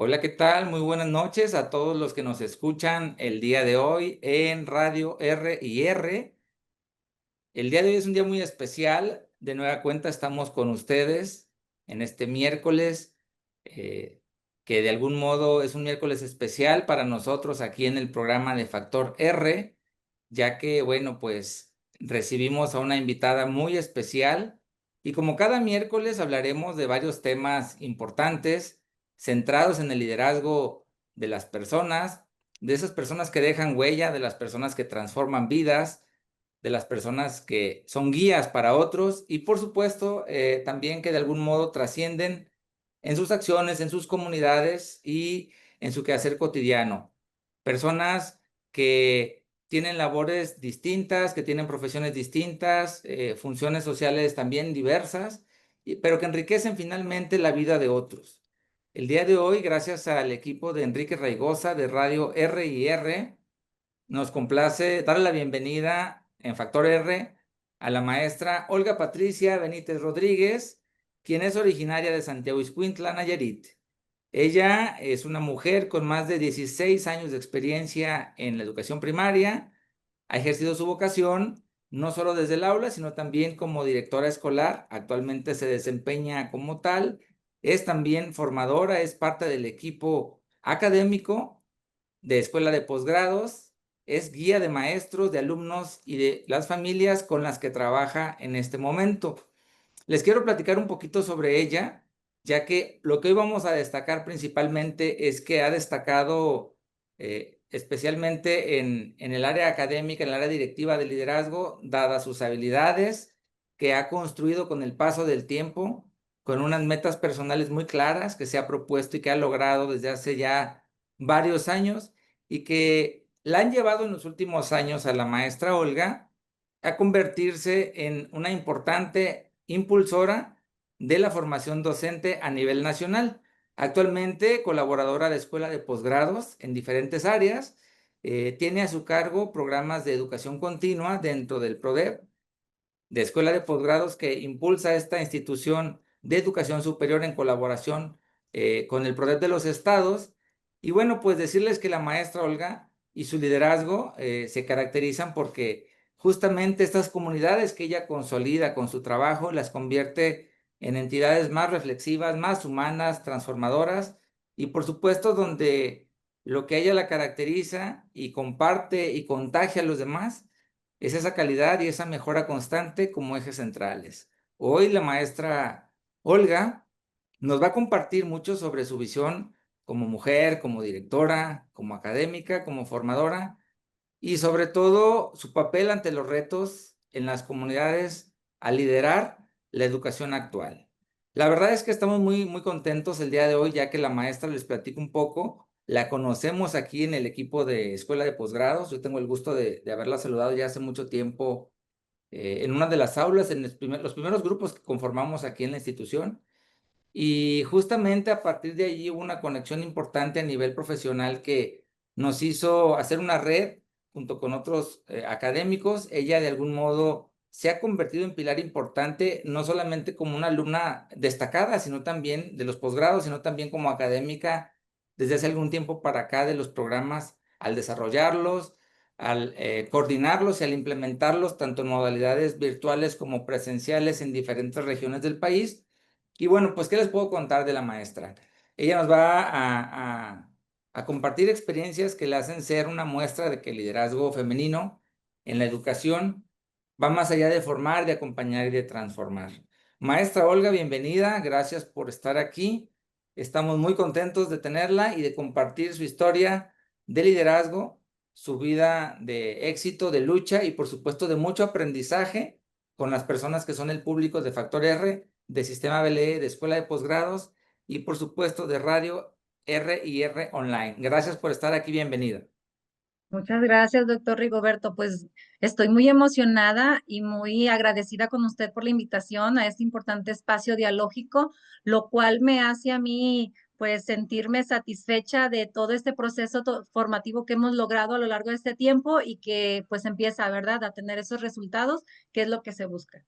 Hola, ¿qué tal? Muy buenas noches a todos los que nos escuchan el día de hoy en Radio R y R. El día de hoy es un día muy especial. De nueva cuenta estamos con ustedes en este miércoles, eh, que de algún modo es un miércoles especial para nosotros aquí en el programa de Factor R, ya que, bueno, pues recibimos a una invitada muy especial y como cada miércoles hablaremos de varios temas importantes centrados en el liderazgo de las personas, de esas personas que dejan huella, de las personas que transforman vidas, de las personas que son guías para otros y por supuesto también que de algún modo trascienden en sus acciones, en sus comunidades y en su quehacer cotidiano. Personas que tienen labores distintas, que tienen profesiones distintas, funciones sociales también diversas, pero que enriquecen finalmente la vida de otros. El día de hoy, gracias al equipo de Enrique Raigosa de Radio R y R, nos complace darle la bienvenida en Factor R a la maestra Olga Patricia Benítez Rodríguez, quien es originaria de Santiago Ixcuintla, Nayarit. Ella es una mujer con más de 16 años de experiencia en la educación primaria. Ha ejercido su vocación no solo desde el aula, sino también como directora escolar. Actualmente se desempeña como tal. Es también formadora, es parte del equipo académico de escuela de posgrados, es guía de maestros, de alumnos y de las familias con las que trabaja en este momento. Les quiero platicar un poquito sobre ella, ya que lo que hoy vamos a destacar principalmente es que ha destacado especialmente en el área académica, en el área directiva de liderazgo, dadas sus habilidades, que ha construido con el paso del tiempo, con unas metas personales muy claras que se ha propuesto y que ha logrado desde hace ya varios años y que la han llevado en los últimos años a la maestra Olga a convertirse en una importante impulsora de la formación docente a nivel nacional. Actualmente colaboradora de escuela de posgrados en diferentes áreas, tiene a su cargo programas de educación continua dentro del PRODEP, de escuela de posgrados que impulsa esta institución de educación superior en colaboración con el PRODEP de los estados. Y bueno, pues decirles que la maestra Olga y su liderazgo se caracterizan porque justamente estas comunidades que ella consolida con su trabajo las convierte en entidades más reflexivas, más humanas, transformadoras y por supuesto donde lo que a ella la caracteriza y comparte y contagia a los demás es esa calidad y esa mejora constante como ejes centrales. Hoy la maestra Olga nos va a compartir mucho sobre su visión como mujer, como directora, como académica, como formadora y sobre todo su papel ante los retos en las comunidades al liderar la educación actual. La verdad es que estamos muy contentos el día de hoy, ya que la maestra les platico un poco. La conocemos aquí en el equipo de Escuela de Posgrados. Yo tengo el gusto de haberla saludado ya hace mucho tiempo en una de las aulas, en los primeros grupos que conformamos aquí en la institución. Y justamente a partir de allí hubo una conexión importante a nivel profesional que nos hizo hacer una red junto con otros académicos. Ella de algún modo se ha convertido en pilar importante, no solamente como una alumna destacada, sino también de los posgrados, sino también como académica desde hace algún tiempo para acá de los programas, al desarrollarlos, al coordinarlos y al implementarlos tanto en modalidades virtuales como presenciales en diferentes regiones del país. Y bueno, pues, ¿qué les puedo contar de la maestra? Ella nos va a compartir experiencias que le hacen ser una muestra de que el liderazgo femenino en la educación va más allá de formar, de acompañar y de transformar. Maestra Olga, bienvenida, gracias por estar aquí. Estamos muy contentos de tenerla y de compartir su historia de liderazgo, su vida de éxito, de lucha y por supuesto de mucho aprendizaje con las personas que son el público de Factor R, de Sistema BLE, de Escuela de Posgrados y por supuesto de Radio R y R Online. Gracias por estar aquí, bienvenida. Muchas gracias, doctor Rigoberto. Pues estoy muy emocionada y muy agradecida con usted por la invitación a este importante espacio dialógico, lo cual me hace a mí pues sentirme satisfecha de todo este proceso formativo que hemos logrado a lo largo de este tiempo y que pues empieza, ¿verdad?, a tener esos resultados, que es lo que se busca.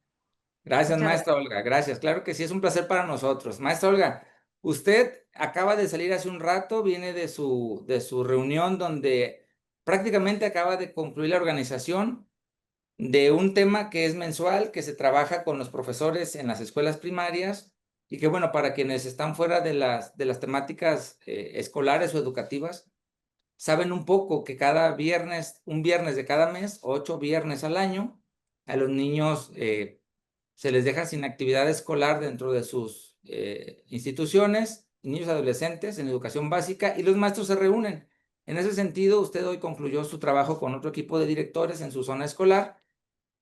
Gracias, Muchas maestra gracias. Olga, gracias. Claro que sí, es un placer para nosotros. Maestra Olga, Usted acaba de salir hace un rato, viene de su reunión donde prácticamente acaba de concluir la organización de un tema que es mensual, que se trabaja con los profesores en las escuelas primarias y que, bueno, para quienes están fuera de las temáticas escolares o educativas, saben un poco que cada viernes, un viernes de cada mes, 8 viernes al año, a los niños se les deja sin actividad escolar dentro de sus instituciones, niños y adolescentes en educación básica, y los maestros se reúnen. En ese sentido, usted hoy concluyó su trabajo con otro equipo de directores en su zona escolar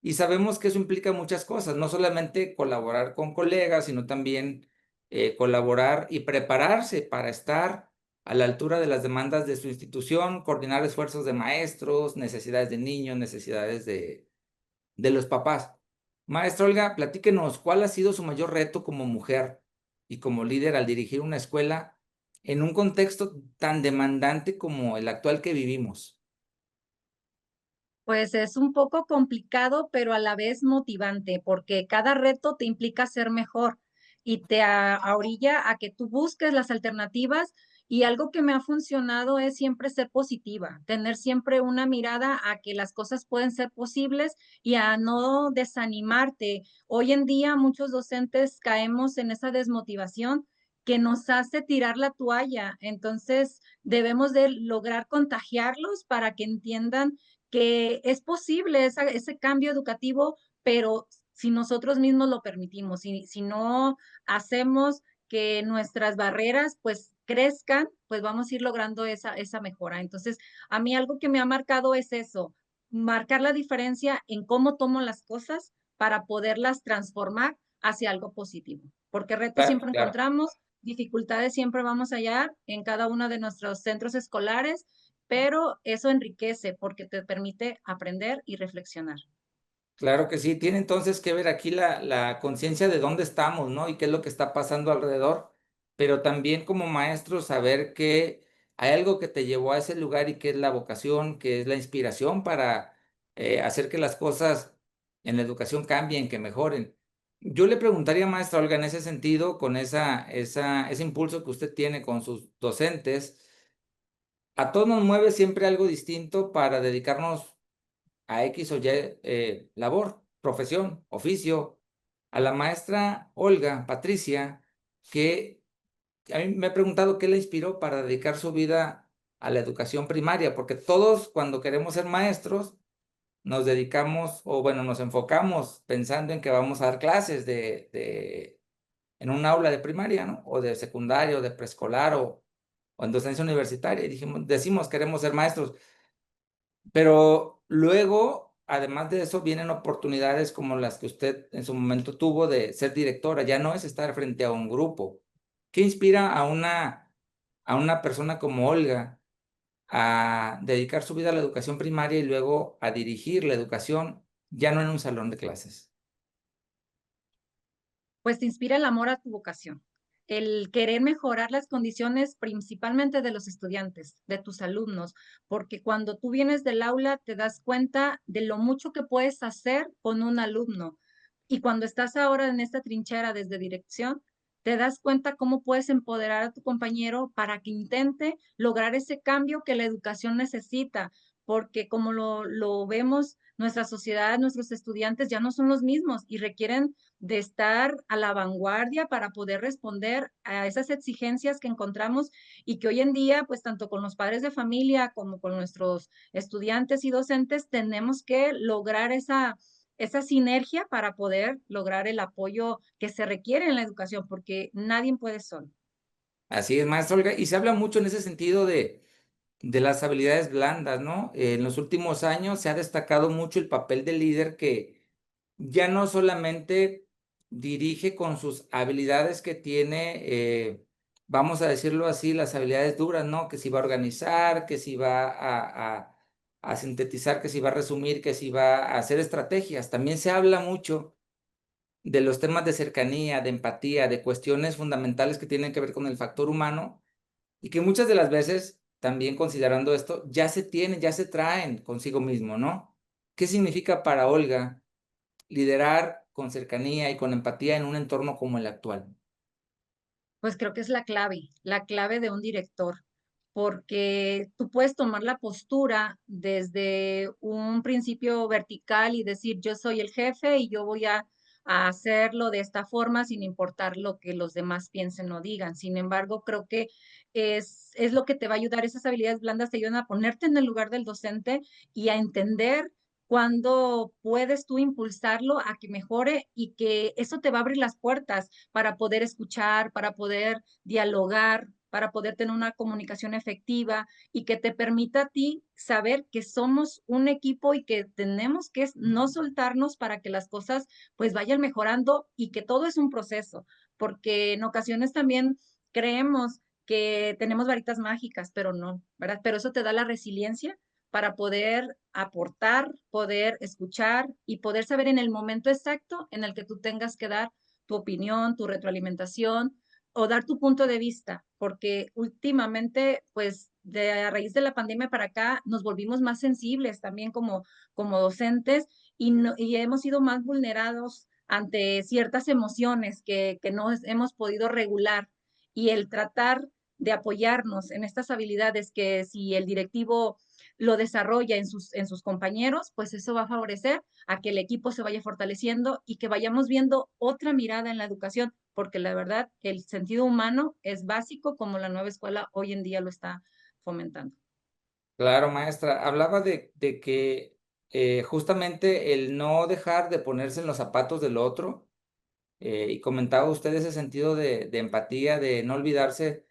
y sabemos que eso implica muchas cosas, no solamente colaborar con colegas, sino también colaborar y prepararse para estar a la altura de las demandas de su institución, coordinar esfuerzos de maestros, necesidades de niños, necesidades de los papás. Maestra Olga, platíquenos, ¿cuál ha sido su mayor reto como mujer y como líder al dirigir una escuela en un contexto tan demandante como el actual que vivimos? Pues es un poco complicado, pero a la vez motivante, porque cada reto te implica ser mejor y te orilla a que tú busques las alternativas. Y algo que me ha funcionado es siempre ser positiva, tener siempre una mirada a que las cosas pueden ser posibles y a no desanimarte. Hoy en día muchos docentes caemos en esa desmotivación que nos hace tirar la toalla. Entonces debemos de lograr contagiarlos para que entiendan que es posible ese cambio educativo, pero si nosotros mismos lo permitimos, si no hacemos que nuestras barreras pues crezcan, pues vamos a ir logrando esa mejora. Entonces, a mí algo que me ha marcado es eso, marcar la diferencia en cómo tomo las cosas para poderlas transformar hacia algo positivo. Porque retos Claro, siempre claro. encontramos, dificultades siempre vamos a hallar en cada uno de nuestros centros escolares, pero eso enriquece porque te permite aprender y reflexionar. Claro que sí, tiene entonces que ver aquí la conciencia de dónde estamos, ¿no? Y qué es lo que está pasando alrededor, pero también como maestro saber que hay algo que te llevó a ese lugar y que es la vocación, que es la inspiración para hacer que las cosas en la educación cambien, que mejoren. Yo le preguntaría, maestra Olga, en ese sentido, con ese impulso que usted tiene con sus docentes, a todos nos mueve siempre algo distinto para dedicarnos a X o Y labor, profesión, oficio. A la maestra Olga, Patricia, que a mí me he preguntado qué le inspiró para dedicar su vida a la educación primaria, porque todos cuando queremos ser maestros nos dedicamos o bueno, nos enfocamos pensando en que vamos a dar clases en un aula de primaria, ¿no? O de secundaria o de preescolar o en docencia universitaria. Y decimos queremos ser maestros. Pero luego, además de eso, vienen oportunidades como las que usted en su momento tuvo de ser directora. Ya no es estar frente a un grupo. ¿Qué inspira a una persona como Olga a dedicar su vida a la educación primaria y luego a dirigir la educación ya no en un salón de clases? Pues te inspira el amor a tu vocación, el querer mejorar las condiciones principalmente de los estudiantes, de tus alumnos, porque cuando tú vienes del aula te das cuenta de lo mucho que puedes hacer con un alumno. Y cuando estás ahora en esta trinchera desde dirección, te das cuenta cómo puedes empoderar a tu compañero para que intente lograr ese cambio que la educación necesita, porque como lo vemos, nuestra sociedad, nuestros estudiantes ya no son los mismos y requieren de estar a la vanguardia para poder responder a esas exigencias que encontramos y que hoy en día, pues tanto con los padres de familia como con nuestros estudiantes y docentes, tenemos que lograr esa sinergia para poder lograr el apoyo que se requiere en la educación, porque nadie puede solo. Así es, maestra Olga. Y se habla mucho en ese sentido de las habilidades blandas, ¿no? En los últimos años se ha destacado mucho el papel del líder que ya no solamente dirige con sus habilidades que tiene, vamos a decirlo así, las habilidades duras, ¿no? Que si va a organizar, que si va a sintetizar, que si va a resumir, que si va a hacer estrategias. También se habla mucho de los temas de cercanía, de empatía, de cuestiones fundamentales que tienen que ver con el factor humano y que muchas de las veces, también considerando esto, ya se tienen, ya se traen consigo mismo, ¿no? ¿Qué significa para Olga liderar con cercanía y con empatía en un entorno como el actual? Pues creo que es la clave de un director, porque tú puedes tomar la postura desde un principio vertical y decir, yo soy el jefe y yo voy a hacerlo de esta forma sin importar lo que los demás piensen o digan. Sin embargo, creo que es lo que te va a ayudar, esas habilidades blandas te ayudan a ponerte en el lugar del docente y a entender cuándo puedes tú impulsarlo a que mejore y que eso te va a abrir las puertas para poder escuchar, para poder dialogar, para poder tener una comunicación efectiva y que te permita a ti saber que somos un equipo y que tenemos que no soltarnos para que las cosas pues vayan mejorando y que todo es un proceso, porque en ocasiones también creemos que tenemos varitas mágicas, pero no, ¿verdad? Pero eso te da la resiliencia para poder aportar, poder escuchar y poder saber en el momento exacto en el que tú tengas que dar tu opinión, tu retroalimentación o dar tu punto de vista, porque últimamente, pues, a raíz de la pandemia para acá, nos volvimos más sensibles también como docentes y hemos sido más vulnerados ante ciertas emociones que no hemos podido regular y el tratar de apoyarnos en estas habilidades que si el directivo lo desarrolla en sus compañeros, pues eso va a favorecer a que el equipo se vaya fortaleciendo y que vayamos viendo otra mirada en la educación, porque la verdad, el sentido humano es básico como la nueva escuela hoy en día lo está fomentando. Claro, maestra. Hablaba de que justamente el no dejar de ponerse en los zapatos del otro, y comentaba usted ese sentido de empatía, de no olvidarse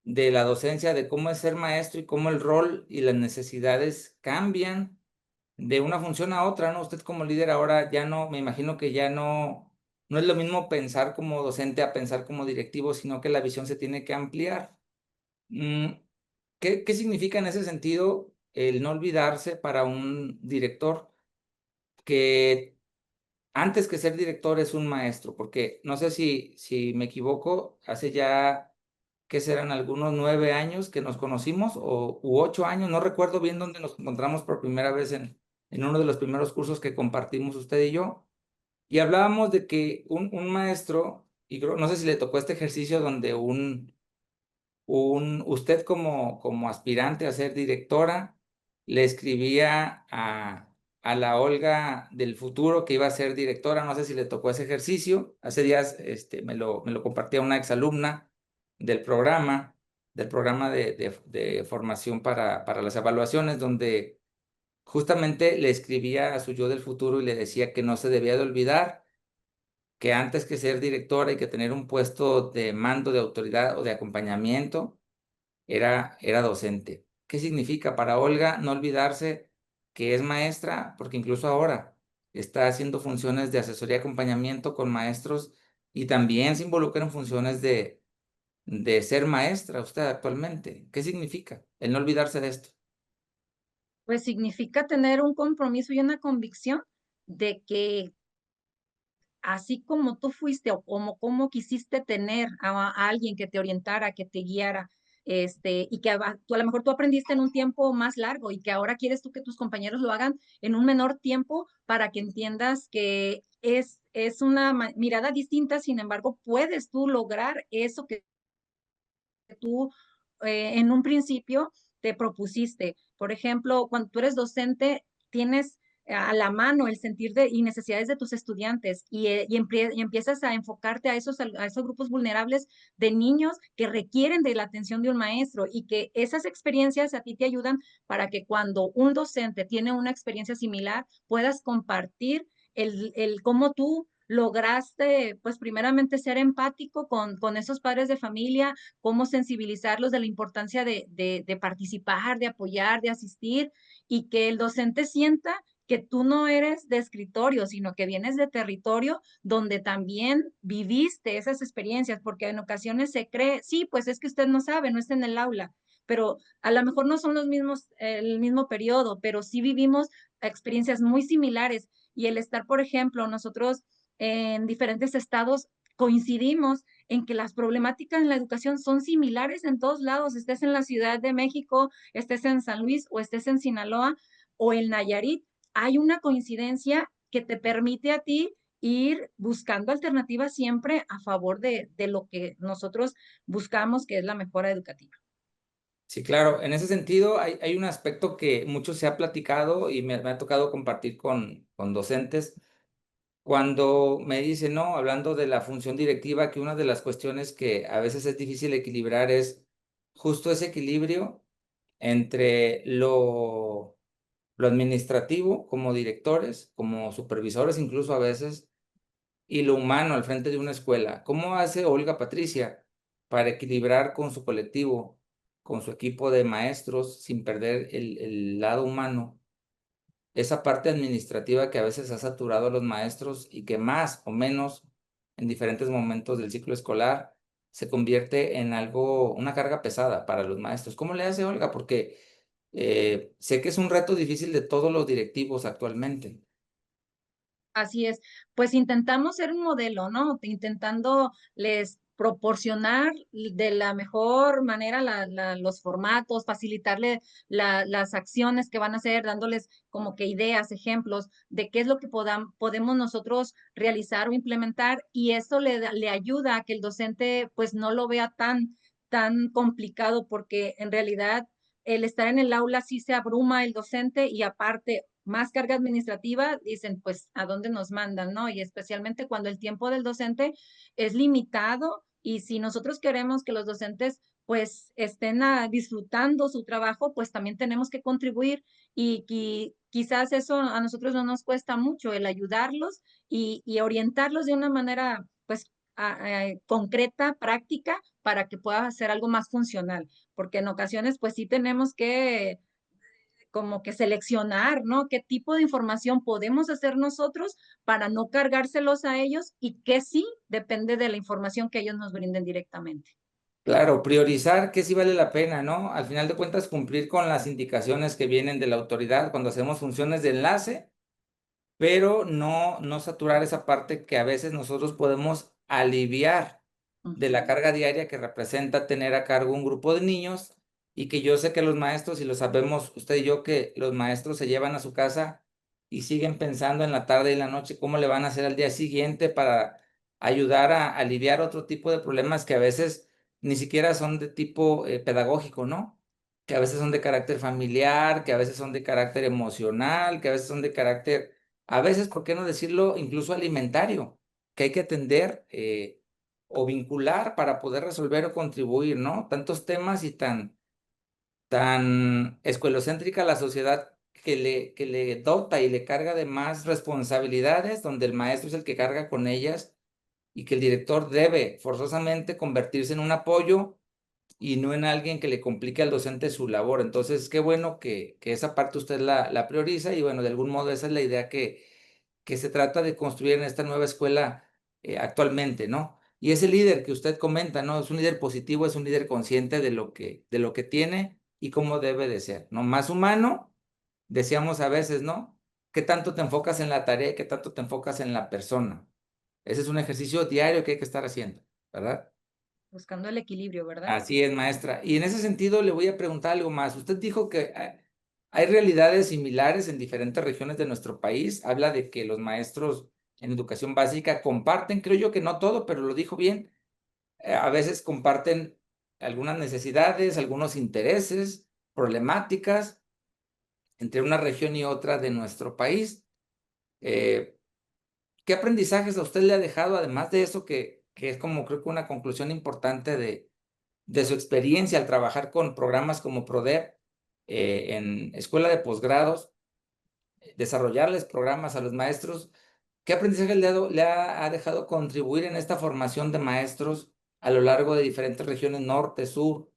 de la docencia, de cómo es ser maestro y cómo el rol y las necesidades cambian de una función a otra, ¿no? Usted como líder ahora ya no, me imagino que ya no es lo mismo pensar como docente a pensar como directivo, sino que la visión se tiene que ampliar. Mm, ¿qué significa en ese sentido el no olvidarse para un director que antes que ser director es un maestro? Porque no sé si me equivoco, hace ya que serán algunos 9 años que nos conocimos u 8 años, no recuerdo bien dónde nos encontramos por primera vez en uno de los primeros cursos que compartimos usted y yo, y hablábamos de que un maestro, y no sé si le tocó este ejercicio donde usted como aspirante a ser directora, le escribía a la Olga del futuro que iba a ser directora, no sé si le tocó ese ejercicio, hace días me lo compartía una exalumna del programa, de formación para las evaluaciones, donde justamente le escribía a su yo del futuro y le decía que no se debía de olvidar que antes que ser directora y que tener un puesto de mando, de autoridad o de acompañamiento, era docente. ¿Qué significa para Olga no olvidarse que es maestra? Porque incluso ahora está haciendo funciones de asesoría y acompañamiento con maestros y también se involucra en funciones de ser maestra usted actualmente. ¿Qué significa el no olvidarse de esto? Pues significa tener un compromiso y una convicción de que así como tú fuiste o como quisiste tener a alguien que te orientara, que te guiara, y que tú, a lo mejor tú aprendiste en un tiempo más largo y que ahora quieres tú que tus compañeros lo hagan en un menor tiempo para que entiendas que es una mirada distinta, sin embargo, puedes tú lograr eso que tú en un principio te propusiste. Por ejemplo, cuando tú eres docente, tienes a la mano el sentir y necesidades de tus estudiantes y empiezas a enfocarte a esos grupos vulnerables de niños que requieren de la atención de un maestro y que esas experiencias a ti te ayudan para que cuando un docente tiene una experiencia similar puedas compartir el cómo tú lograste, pues primeramente ser empático con esos padres de familia, cómo sensibilizarlos de la importancia de participar, de apoyar, de asistir y que el docente sienta que tú no eres de escritorio, sino que vienes de territorio donde también viviste esas experiencias, porque en ocasiones se cree, sí, pues es que usted no sabe, no está en el aula, pero a lo mejor no son los mismos, el mismo periodo, pero sí vivimos experiencias muy similares y el estar, por ejemplo, nosotros en diferentes estados coincidimos en que las problemáticas en la educación son similares en todos lados, estés en la Ciudad de México, estés en San Luis o estés en Sinaloa o en Nayarit, hay una coincidencia que te permite a ti ir buscando alternativas siempre a favor de lo que nosotros buscamos, que es la mejora educativa. Sí, claro. En ese sentido, hay un aspecto que mucho se ha platicado y me ha tocado compartir con docentes. Cuando me dicen, no, hablando de la función directiva, que una de las cuestiones que a veces es difícil equilibrar es justo ese equilibrio entre lo administrativo como directores, como supervisores incluso a veces, y lo humano al frente de una escuela. ¿Cómo hace Olga Patricia para equilibrar con su colectivo, con su equipo de maestros, sin perder el lado humano? Esa parte administrativa que a veces ha saturado a los maestros y que más o menos en diferentes momentos del ciclo escolar se convierte en algo, una carga pesada para los maestros. ¿Cómo le hace, Olga? Porque sé que es un reto difícil de todos los directivos actualmente. Así es, pues intentamos ser un modelo, ¿no? Intentando les proporcionar de la mejor manera los formatos, facilitarle las acciones que van a hacer, dándoles como que ideas, ejemplos de qué es lo que podemos nosotros realizar o implementar, y eso le ayuda a que el docente pues no lo vea tan complicado, porque en realidad el estar en el aula sí se abruma el docente, y aparte más carga administrativa, dicen, pues, ¿a dónde nos mandan, no? Y especialmente cuando el tiempo del docente es limitado, y si nosotros queremos que los docentes, pues, estén disfrutando su trabajo, pues también tenemos que contribuir, y quizás eso a nosotros no nos cuesta mucho, el ayudarlos y orientarlos de una manera, pues, concreta, práctica, para que pueda hacer algo más funcional, porque en ocasiones, pues sí tenemos que como que seleccionar, ¿no? ¿Qué tipo de información podemos hacer nosotros para no cargárselos a ellos, y qué sí depende de la información que ellos nos brinden directamente? Claro, priorizar qué sí vale la pena, ¿no? Al final de cuentas, cumplir con las indicaciones que vienen de la autoridad cuando hacemos funciones de enlace, pero no saturar esa parte que a veces nosotros podemos aliviar de la Ujú. carga diaria que representa tener a cargo un grupo de niños, y que yo sé que los maestros, y lo sabemos usted y yo, que los maestros se llevan a su casa y siguen pensando en la tarde y la noche cómo le van a hacer al día siguiente para ayudar a aliviar otro tipo de problemas que a veces ni siquiera son de tipo pedagógico, ¿no? Que a veces son de carácter familiar, que a veces son de carácter emocional, que a veces son de carácter, a veces, ¿por qué no decirlo?, incluso alimentario, que hay que atender o vincular para poder resolver o contribuir, ¿no? Tantos temas y tan escuelocéntrica la sociedad que le dota y le carga de más responsabilidades, donde el maestro es el que carga con ellas, y que el director debe forzosamente convertirse en un apoyo y no en alguien que le complique al docente su labor. Entonces, qué bueno que esa parte usted la prioriza, y bueno, de algún modo esa es la idea que se trata de construir en esta nueva escuela actualmente, ¿no? Y ese líder que usted comenta, ¿no? Es un líder positivo, es un líder consciente de lo que tiene y cómo debe de ser, ¿no? Más humano, decíamos a veces, ¿no? ¿Qué tanto te enfocas en la tarea y qué tanto te enfocas en la persona? Ese es un ejercicio diario que hay que estar haciendo, ¿verdad? Buscando el equilibrio, ¿verdad? Así es, maestra. Y en ese sentido le voy a preguntar algo más. Usted dijo que hay realidades similares en diferentes regiones de nuestro país. Habla de que los maestros en educación básica comparten, creo yo que no todo, pero lo dijo bien. A veces comparten algunas necesidades, algunos intereses, problemáticas entre una región y otra de nuestro país. Eh, ¿Qué aprendizajes a usted le ha dejado, además de eso, que es como creo que una conclusión importante de su experiencia al trabajar con programas como PRODEP en escuela de posgrados, desarrollarles programas a los maestros? ¿Qué aprendizaje ha dejado contribuir en esta formación de maestros a lo largo de diferentes regiones norte, sur,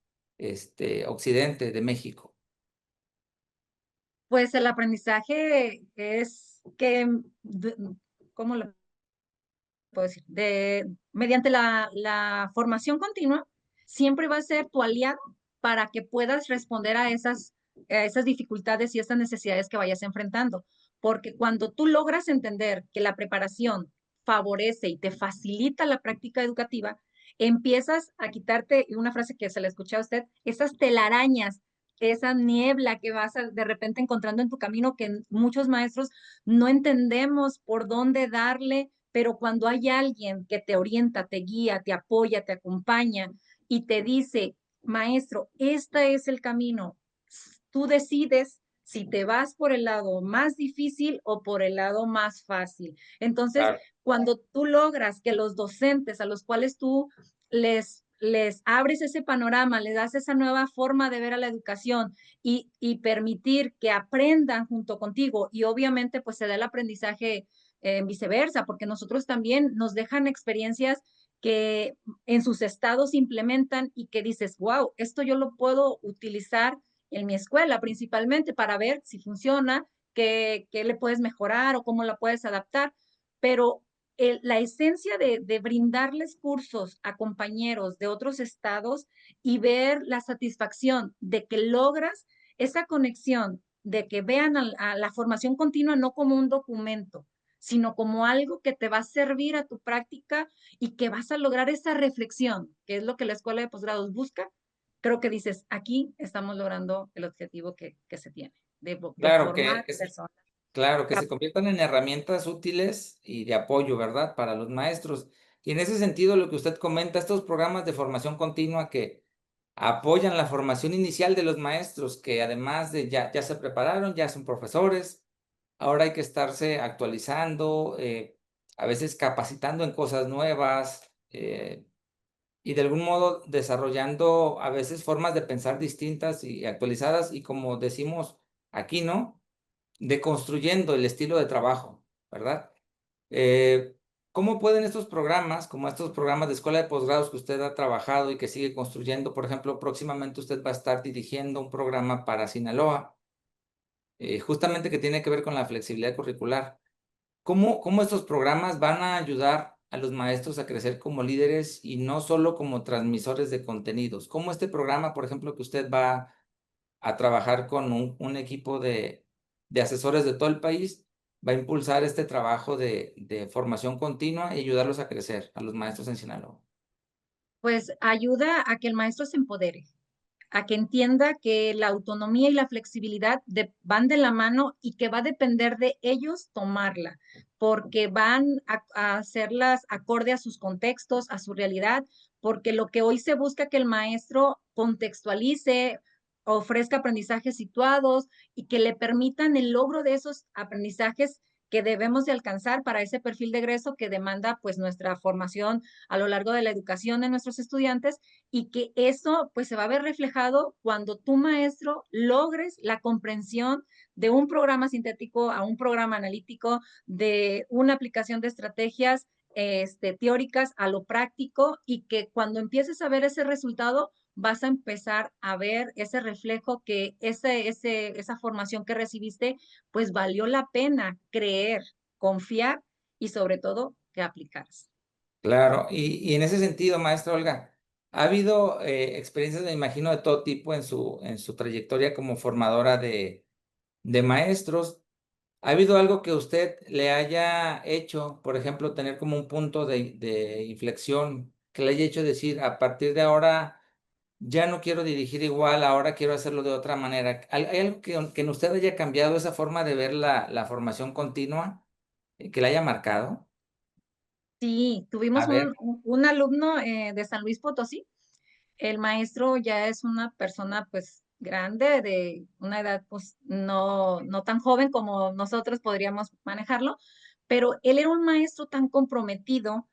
occidente de México? Pues el aprendizaje es que, ¿cómo lo puedo decir? Mediante la formación continua, siempre va a ser tu aliado para que puedas responder a esas dificultades y esas necesidades que vayas enfrentando. Porque cuando tú logras entender que la preparación favorece y te facilita la práctica educativa, empiezas a quitarte, y una frase que se le escuché a usted, esas telarañas, esa niebla que vas de repente encontrando en tu camino, que muchos maestros no entendemos por dónde darle, pero cuando hay alguien que te orienta, te guía, te apoya, te acompaña y te dice, maestro, este es el camino, tú decides si te vas por el lado más difícil o por el lado más fácil. Entonces, Claro, cuando tú logras que los docentes a los cuales tú les abres ese panorama, les das esa nueva forma de ver a la educación y permitir que aprendan junto contigo y obviamente pues se da el aprendizaje viceversa, porque nosotros también nos dejan experiencias que en sus estados implementan y que dices, wow, esto yo lo puedo utilizar en mi escuela principalmente para ver si funciona, qué le puedes mejorar o cómo la puedes adaptar, pero la esencia de brindarles cursos a compañeros de otros estados y ver la satisfacción de que logras esa conexión, de que vean a la formación continua no como un documento, sino como algo que te va a servir a tu práctica y que vas a lograr esa reflexión, que es lo que la escuela de posgrados busca. Creo que dices, aquí estamos logrando el objetivo que se tiene, de claro formar personas. claro, que se conviertan en herramientas útiles y de apoyo, ¿verdad? Para los maestros. Y en ese sentido, lo que usted comenta, estos programas de formación continua que apoyan la formación inicial de los maestros, que además de ya se prepararon, ya son profesores, ahora hay que estarse actualizando, a veces capacitando en cosas nuevas, y de algún modo desarrollando a veces formas de pensar distintas y actualizadas, y como decimos aquí, ¿no? Deconstruyendo el estilo de trabajo, ¿verdad? Eh, ¿Cómo pueden estos programas, como estos programas de escuela de posgrados que usted ha trabajado y que sigue construyendo? Por ejemplo, próximamente usted va a estar dirigiendo un programa para Sinaloa, justamente que tiene que ver con la flexibilidad curricular. ¿Cómo estos programas van a ayudar a los maestros a crecer como líderes y no solo como transmisores de contenidos? ¿Cómo este programa, por ejemplo, que usted va a trabajar con un equipo de asesores de todo el país, va a impulsar este trabajo de formación continua y ayudarlos a crecer, a los maestros en Sinaloa? Pues ayuda a que el maestro se empodere, a que entienda que la autonomía y la flexibilidad van de la mano y que va a depender de ellos tomarla, porque van a hacerlas acorde a sus contextos, a su realidad, porque lo que hoy se busca que el maestro contextualice, ofrezca aprendizajes situados y que le permitan el logro de esos aprendizajes que debemos de alcanzar para ese perfil de egreso que demanda pues nuestra formación a lo largo de la educación de nuestros estudiantes y que eso pues se va a ver reflejado cuando tu maestro logres la comprensión de un programa sintético a un programa analítico, de una aplicación de estrategias teóricas a lo práctico y que cuando empieces a ver ese resultado vas a empezar a ver ese reflejo que esa formación que recibiste pues valió la pena creer, confiar y sobre todo que aplicarse. Claro, y en ese sentido, maestra Olga, ha habido experiencias, me imagino, de todo tipo en su trayectoria como formadora de maestros. ¿Ha habido algo que usted le haya hecho, por ejemplo, tener como un punto de inflexión, que le haya hecho decir, a partir de ahora ya no quiero dirigir igual, ahora quiero hacerlo de otra manera? ¿Hay algo que en usted haya cambiado esa forma de ver la formación continua, que le haya marcado? Sí, A tuvimos ver, un alumno de San Luis Potosí. El maestro ya es una persona pues grande, de una edad pues no tan joven como nosotros podríamos manejarlo, pero él era un maestro tan comprometido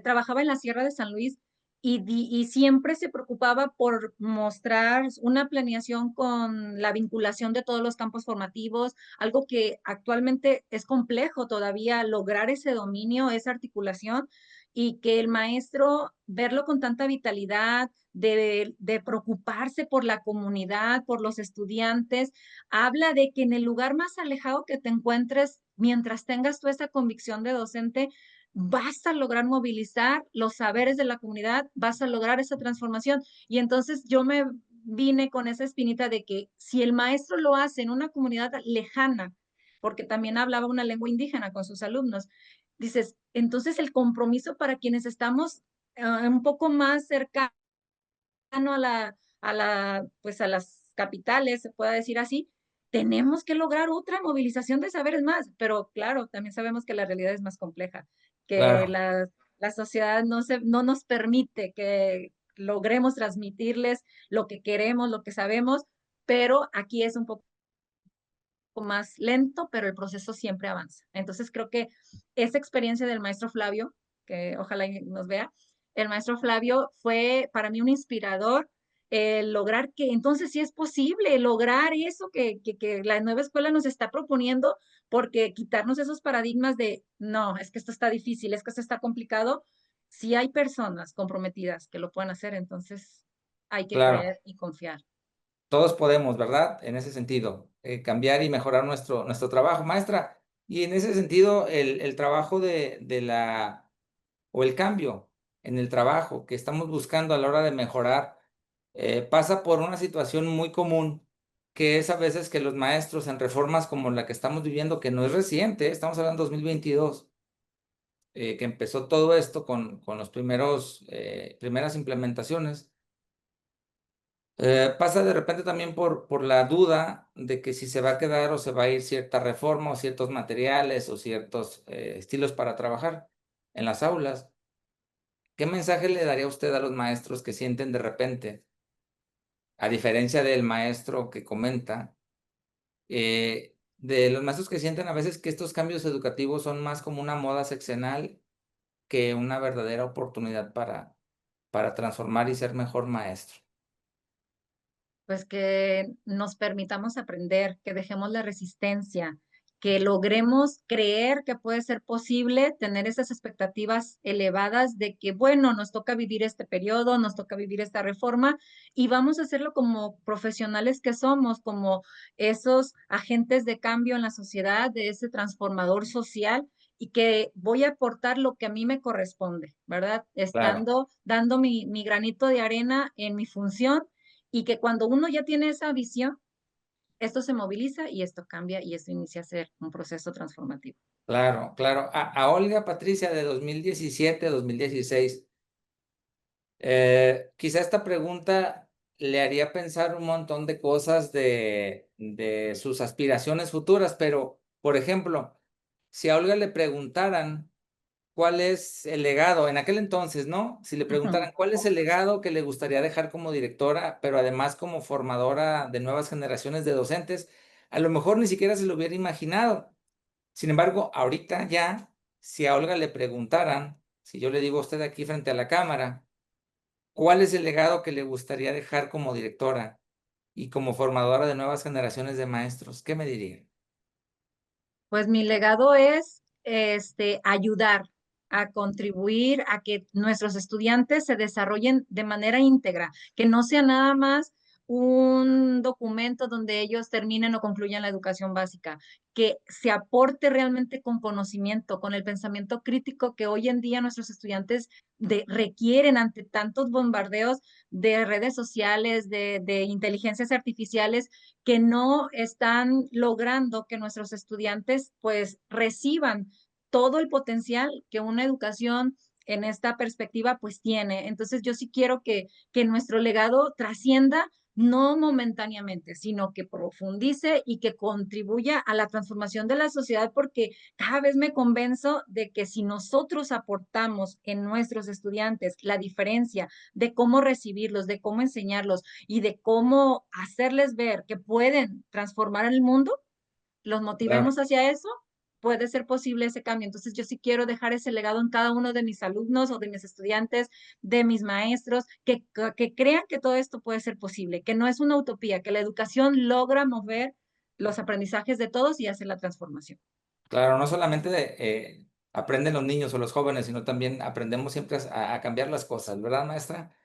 trabajaba en la Sierra de San Luis y siempre se preocupaba por mostrar una planeación con la vinculación de todos los campos formativos, algo que actualmente es complejo todavía lograr ese dominio, esa articulación y que el maestro verlo con tanta vitalidad, de preocuparse por la comunidad, por los estudiantes, habla de que en el lugar más alejado que te encuentres, mientras tengas tú esa convicción de docente, vas a lograr movilizar los saberes de la comunidad, vas a lograr esa transformación. Y entonces yo me vine con esa espinita de que si el maestro lo hace en una comunidad lejana, porque también hablaba una lengua indígena con sus alumnos, dices, entonces el compromiso para quienes estamos un poco más cercanos a pues a las capitales, se puede decir así, tenemos que lograr otra movilización de saberes más, pero claro, también sabemos que la realidad es más compleja, que Claro, la sociedad no nos permite que logremos transmitirles lo que queremos, lo que sabemos, pero aquí es un poco más lento, pero el proceso siempre avanza. Entonces creo que esa experiencia del maestro Flavio, que ojalá y nos vea, el maestro Flavio fue para mí un inspirador, lograr que entonces sí es posible lograr eso que la nueva escuela nos está proponiendo, porque quitarnos esos paradigmas de, no, es que esto está difícil, es que esto está complicado, si hay personas comprometidas que lo puedan hacer, entonces hay que claro. creer y confiar. Todos podemos, ¿verdad? En ese sentido, cambiar y mejorar nuestro trabajo. Maestra, y en ese sentido, el trabajo o el cambio en el trabajo que estamos buscando a la hora de mejorar, pasa por una situación muy común, que es a veces que los maestros en reformas como la que estamos viviendo, que no es reciente, estamos hablando de 2022, que empezó todo esto con los primeras implementaciones. Pasa de repente también por la duda de que si se va a quedar o se va a ir cierta reforma o ciertos materiales o ciertos estilos para trabajar en las aulas. ¿Qué mensaje le daría usted a los maestros que sienten de repente, a diferencia del maestro que comenta, de los maestros que sienten a veces que estos cambios educativos son más como una moda seccional que una verdadera oportunidad para transformar y ser mejor maestro? Pues que nos permitamos aprender, que dejemos la resistencia, que logremos creer que puede ser posible tener esas expectativas elevadas de que, bueno, nos toca vivir este periodo, nos toca vivir esta reforma y vamos a hacerlo como profesionales que somos, como esos agentes de cambio en la sociedad, de ese transformador social y que voy a aportar lo que a mí me corresponde, ¿verdad? Claro, Estando, dando mi granito de arena en mi función y que cuando uno ya tiene esa visión, esto se moviliza y esto cambia y esto inicia a ser un proceso transformativo. claro, claro. A Olga Patricia de 2017, 2016. Quizá esta pregunta le haría pensar un montón de cosas de sus aspiraciones futuras, pero, por ejemplo, si a Olga le preguntaran cuál es el legado, en aquel entonces, ¿no? Si le Ujú. preguntaran cuál es el legado que le gustaría dejar como directora, pero además como formadora de nuevas generaciones de docentes, a lo mejor ni siquiera se lo hubiera imaginado. Sin embargo, ahorita ya, si a Olga le preguntaran, si yo le digo a usted aquí frente a la cámara, ¿cuál es el legado que le gustaría dejar como directora y como formadora de nuevas generaciones de maestros? ¿Qué me diría? Pues mi legado es ayudar a contribuir a que nuestros estudiantes se desarrollen de manera íntegra, que no sea nada más un documento donde ellos terminen o concluyan la educación básica, que se aporte realmente con conocimiento, con el pensamiento crítico que hoy en día nuestros estudiantes requieren ante tantos bombardeos de redes sociales, de inteligencias artificiales que no están logrando que nuestros estudiantes pues reciban todo el potencial que una educación en esta perspectiva pues tiene. Entonces yo sí quiero que nuestro legado trascienda no momentáneamente, sino que profundice y que contribuya a la transformación de la sociedad, porque cada vez me convenzo de que si nosotros aportamos en nuestros estudiantes la diferencia de cómo recibirlos, de cómo enseñarlos, y de cómo hacerles ver que pueden transformar el mundo, los Claro, motivemos hacia eso, puede ser posible ese cambio. Entonces, yo sí quiero dejar ese legado en cada uno de mis alumnos o de mis estudiantes, de mis maestros, que crean que todo esto puede ser posible, que no es una utopía, que la educación logra mover los aprendizajes de todos y hacer la transformación. claro, no solamente aprenden los niños o los jóvenes, sino también aprendemos siempre a cambiar las cosas, ¿verdad, maestra?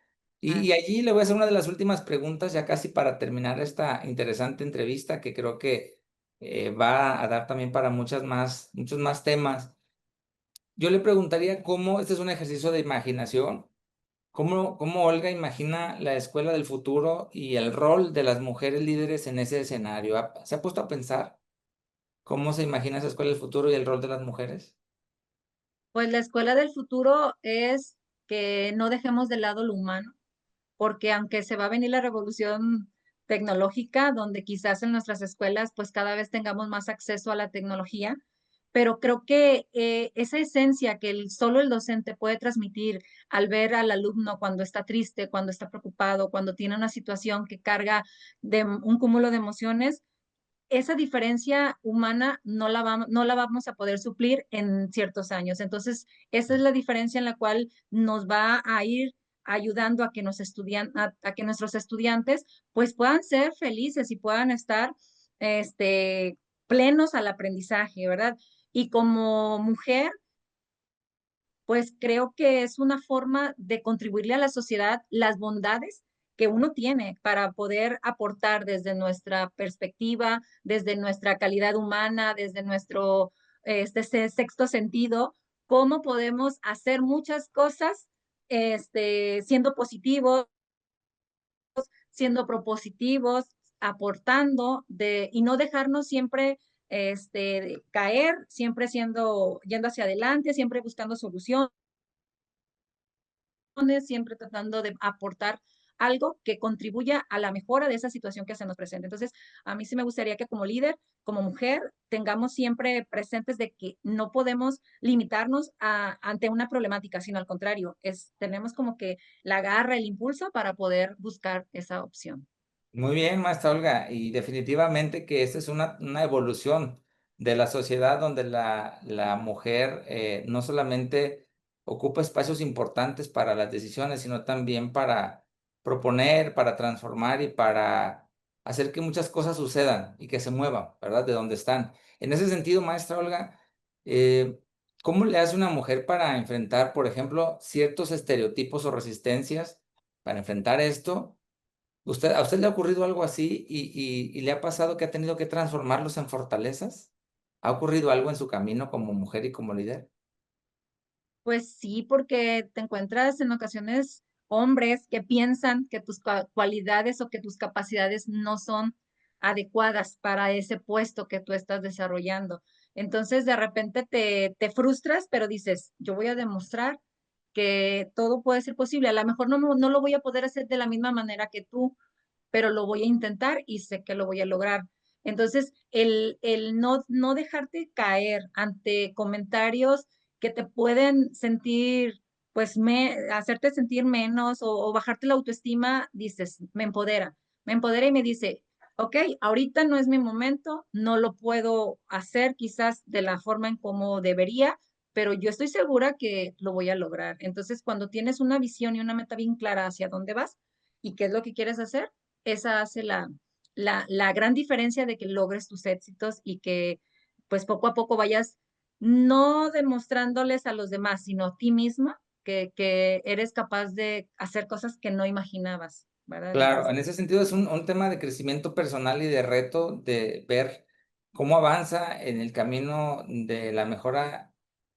Y Así. allí le voy a hacer una de las últimas preguntas, ya casi para terminar esta interesante entrevista, que creo que va a dar también para muchos más temas. Yo le preguntaría cómo, este es un ejercicio de imaginación. ¿Cómo Olga imagina la escuela del futuro y el rol de las mujeres líderes en ese escenario? ¿Se ha puesto a pensar cómo se imagina esa escuela del futuro y el rol de las mujeres? Pues la escuela del futuro es que no dejemos de lado lo humano, porque aunque se va a venir la revolución tecnológica, donde quizás en nuestras escuelas pues cada vez tengamos más acceso a la tecnología, pero creo que esa esencia que solo el docente puede transmitir al ver al alumno cuando está triste, cuando está preocupado, cuando tiene una situación que carga de un cúmulo de emociones, esa diferencia humana no la vamos a poder suplir en ciertos años. Entonces, esa es la diferencia en la cual nos va a ir ayudando a que, a que nuestros estudiantes pues puedan ser felices y puedan estar plenos al aprendizaje, ¿verdad? Y como mujer, pues creo que es una forma de contribuirle a la sociedad las bondades que uno tiene para poder aportar desde nuestra perspectiva, desde nuestra calidad humana, desde nuestro sexto sentido, cómo podemos hacer muchas cosas siendo positivos, siendo propositivos, aportando y no dejarnos siempre caer, siempre yendo hacia adelante, siempre buscando soluciones, siempre tratando de aportar algo que contribuya a la mejora de esa situación que se nos presenta. Entonces, a mí sí me gustaría que como líder, como mujer, tengamos siempre presentes de que no podemos limitarnos ante una problemática, sino al contrario, tenemos como que la garra, el impulso para poder buscar esa opción. Muy bien, maestra Olga, y definitivamente que esta es una evolución de la sociedad donde la mujer no solamente ocupa espacios importantes para las decisiones, sino también para proponer, para transformar y para hacer que muchas cosas sucedan y que se muevan, ¿verdad? De donde están. En ese sentido, maestra Olga, eh, ¿cómo le hace una mujer para enfrentar, por ejemplo, ciertos estereotipos o resistencias para enfrentar esto? ¿A usted le ha ocurrido algo así y le ha pasado que ha tenido que transformarlos en fortalezas? ¿Ha ocurrido algo en su camino como mujer y como líder? Pues sí, porque te encuentras en ocasiones hombres que piensan que tus cualidades o que tus capacidades no son adecuadas para ese puesto que tú estás desarrollando. Entonces, de repente te frustras, pero dices, yo voy a demostrar que todo puede ser posible. A lo mejor no lo voy a poder hacer de la misma manera que tú, pero lo voy a intentar y sé que lo voy a lograr. Entonces, el no dejarte caer ante comentarios que te pueden sentir, pues, hacerte sentir menos o bajarte la autoestima, dices, me empodera y me dice, ok, ahorita no es mi momento, no lo puedo hacer quizás de la forma en como debería, pero yo estoy segura que lo voy a lograr. Entonces, cuando tienes una visión y una meta bien clara hacia dónde vas y qué es lo que quieres hacer, esa hace la gran diferencia de que logres tus éxitos y que pues poco a poco vayas no demostrándoles a los demás, sino a ti misma que eres capaz de hacer cosas que no imaginabas, ¿verdad? Claro, Entonces, en ese sentido es un tema de crecimiento personal y de reto de ver cómo avanza en el camino de la mejora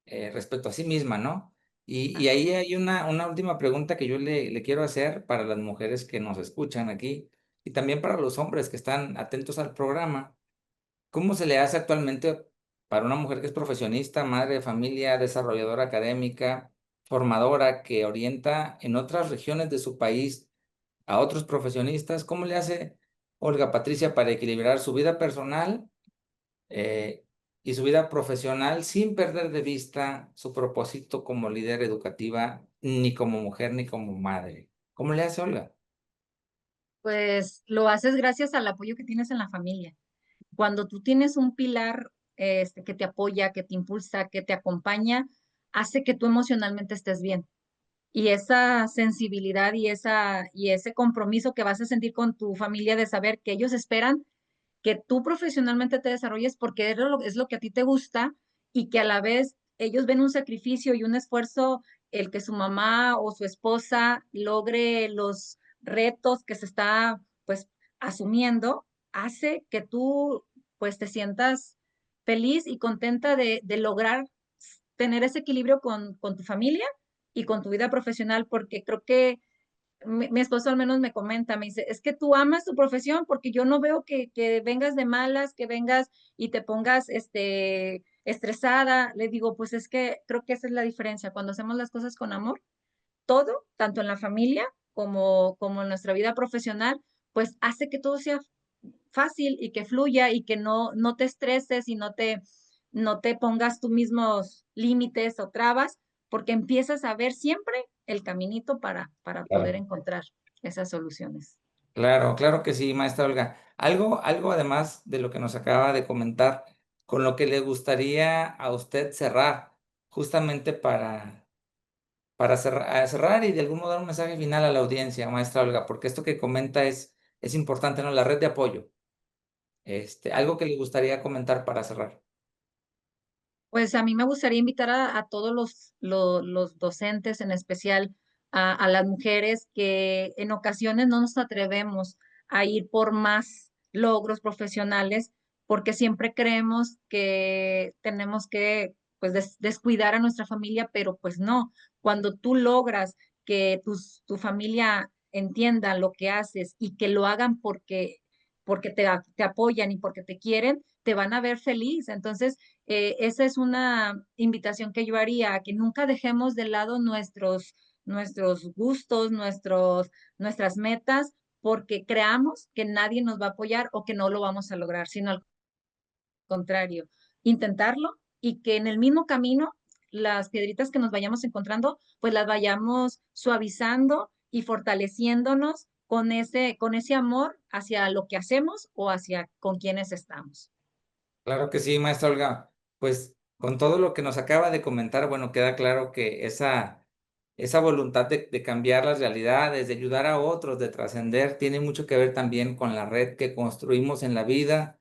respecto a sí misma, ¿no? Y así. ahí hay una última pregunta que yo le quiero hacer para las mujeres que nos escuchan aquí y también para los hombres que están atentos al programa. ¿Cómo se le hace actualmente para una mujer que es profesionista, madre de familia, desarrolladora académica, formadora, que orienta en otras regiones de su país a otros profesionistas? ¿Cómo le hace Olga Patricia para equilibrar su vida personal eh, y su vida profesional sin perder de vista su propósito como líder educativa, ni como mujer, ni como madre? ¿Cómo le hace Olga? Pues lo haces gracias al apoyo que tienes en la familia. Cuando tú tienes un pilar que te apoya, que te impulsa, que te acompaña, hace que tú emocionalmente estés bien. Y esa sensibilidad y ese compromiso que vas a sentir con tu familia de saber que ellos esperan que tú profesionalmente te desarrolles porque es lo que a ti te gusta y que a la vez ellos ven un sacrificio y un esfuerzo, el que su mamá o su esposa logre los retos que se está pues asumiendo, hace que tú pues te sientas feliz y contenta de lograr tener ese equilibrio con tu familia y con tu vida profesional, porque creo que mi esposo al menos me comenta, me dice, es que tú amas tu profesión porque yo no veo que vengas de malas, que vengas y te pongas estresada. Le digo, pues es que creo que esa es la diferencia. Cuando hacemos las cosas con amor, todo, tanto en la familia como en nuestra vida profesional, pues hace que todo sea fácil y que fluya y que no te estreses y no te pongas tú mismos límites o trabas, porque empiezas a ver siempre el caminito para poder Claro. encontrar esas soluciones. Claro, claro que sí, maestra Olga. Algo además de lo que nos acaba de comentar, con lo que le gustaría a usted cerrar, justamente para cerrar y de algún modo dar un mensaje final a la audiencia, maestra Olga, porque esto que comenta es importante, ¿no? La red de apoyo. Algo que le gustaría comentar para cerrar. Pues a mí me gustaría invitar a todos los docentes, en especial a las mujeres, que en ocasiones no nos atrevemos a ir por más logros profesionales porque siempre creemos que tenemos que pues descuidar a nuestra familia, pero pues no. Cuando tú logras que tu familia entienda lo que haces y que lo hagan porque te apoyan y porque te quieren, te van a ver feliz. Entonces, esa es una invitación que yo haría, a que nunca dejemos de lado nuestros gustos, nuestras metas, porque creamos que nadie nos va a apoyar o que no lo vamos a lograr, sino al contrario, intentarlo y que en el mismo camino las piedritas que nos vayamos encontrando, pues las vayamos suavizando y fortaleciéndonos con ese amor hacia lo que hacemos o hacia con quienes estamos. Claro que sí, maestra Olga. Pues con todo lo que nos acaba de comentar, bueno, queda claro que esa voluntad de cambiar las realidades, de ayudar a otros, de trascender, tiene mucho que ver también con la red que construimos en la vida,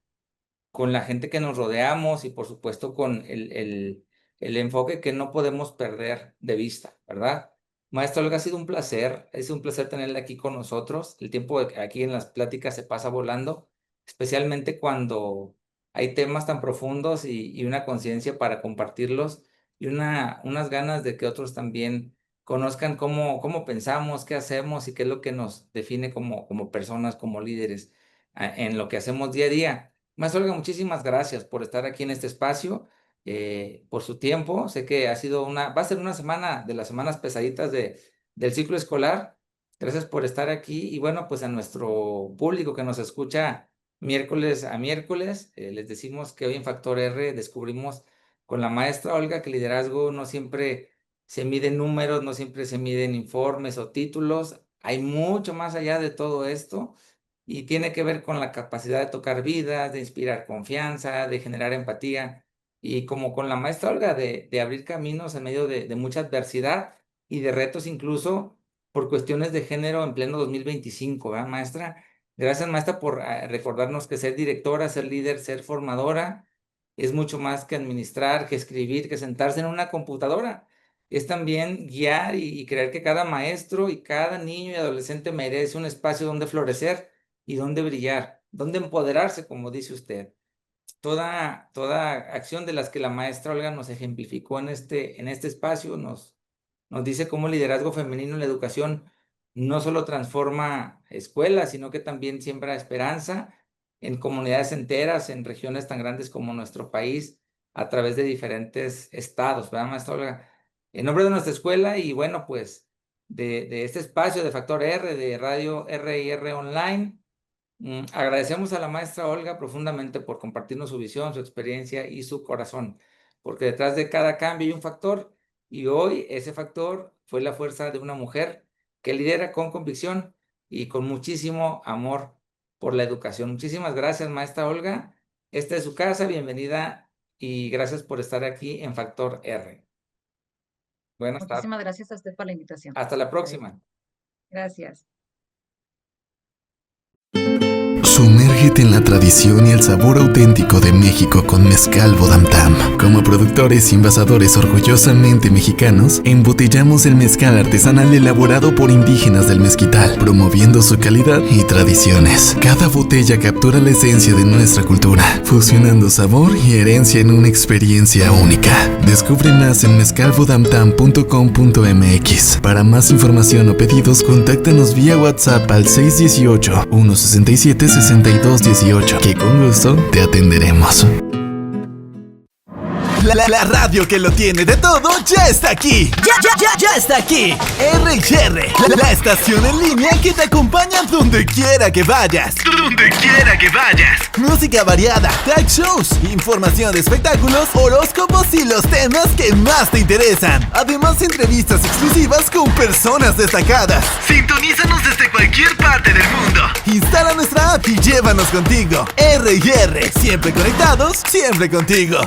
con la gente que nos rodeamos y por supuesto con el enfoque que no podemos perder de vista, ¿verdad? Maestra Olga, ha sido un placer tenerla aquí con nosotros. El tiempo aquí en las pláticas se pasa volando, especialmente cuando hay temas tan profundos y una conciencia para compartirlos y unas ganas de que otros también conozcan cómo pensamos, qué hacemos y qué es lo que nos define como personas, como líderes en lo que hacemos día a día. Maestra Olga, muchísimas gracias por estar aquí en este espacio, por su tiempo. Sé que va a ser una semana de las semanas pesaditas del ciclo escolar. Gracias por estar aquí y bueno, pues a nuestro público que nos escucha miércoles a miércoles, les decimos que hoy en Factor R descubrimos con la maestra Olga que el liderazgo no siempre se mide en números, no siempre se mide en informes o títulos. Hay mucho más allá de todo esto y tiene que ver con la capacidad de tocar vidas, de inspirar confianza, de generar empatía y como con la maestra Olga, de abrir caminos en medio de mucha adversidad y de retos incluso por cuestiones de género en pleno 2025, ¿verdad, maestra? Gracias, maestra, por recordarnos que ser directora, ser líder, ser formadora es mucho más que administrar, que escribir, que sentarse en una computadora. Es también guiar y creer que cada maestro y cada niño y adolescente merece un espacio donde florecer y dónde brillar, dónde empoderarse, como dice usted. Toda acción de las que la maestra Olga nos ejemplificó en este espacio nos dice cómo el liderazgo femenino en la educación no solo transforma escuelas, sino que también siembra esperanza en comunidades enteras, en regiones tan grandes como nuestro país, a través de diferentes estados, ¿verdad, maestra Olga? En nombre de nuestra escuela y bueno, pues de este espacio de Factor R, de Radio R&R Online, agradecemos a la maestra Olga profundamente por compartirnos su visión, su experiencia y su corazón, porque detrás de cada cambio hay un factor y hoy ese factor fue la fuerza de una mujer que lidera con convicción y con muchísimo amor por la educación. Muchísimas gracias, maestra Olga. Esta es su casa, bienvenida y gracias por estar aquí en Factor R. Buenas tardes. Muchísimas gracias a usted por la invitación. Hasta la Adiós. próxima. Gracias. Sumérgete en la tradición y el sabor auténtico de México con Mezcal Vodamtam. Como productores y envasadores orgullosamente mexicanos, embotellamos el mezcal artesanal elaborado por indígenas del Mezquital, promoviendo su calidad y tradiciones. Cada botella captura la esencia de nuestra cultura, fusionando sabor y herencia en una experiencia única. Descubre más en mezcalvodamtam.com.mx. Para más información o pedidos, contáctanos vía WhatsApp al 618-167-6218, que con gusto te atenderemos. La radio que lo tiene de todo ya está aquí. Ya está aquí. R&R, la estación en línea que te acompaña donde quiera que vayas. Música variada, talk shows, información de espectáculos, horóscopos y los temas que más te interesan. Además, entrevistas exclusivas con personas destacadas. Sintonízanos desde cualquier parte del mundo. Instala nuestra app y llévanos contigo. R&R, siempre conectados, siempre contigo.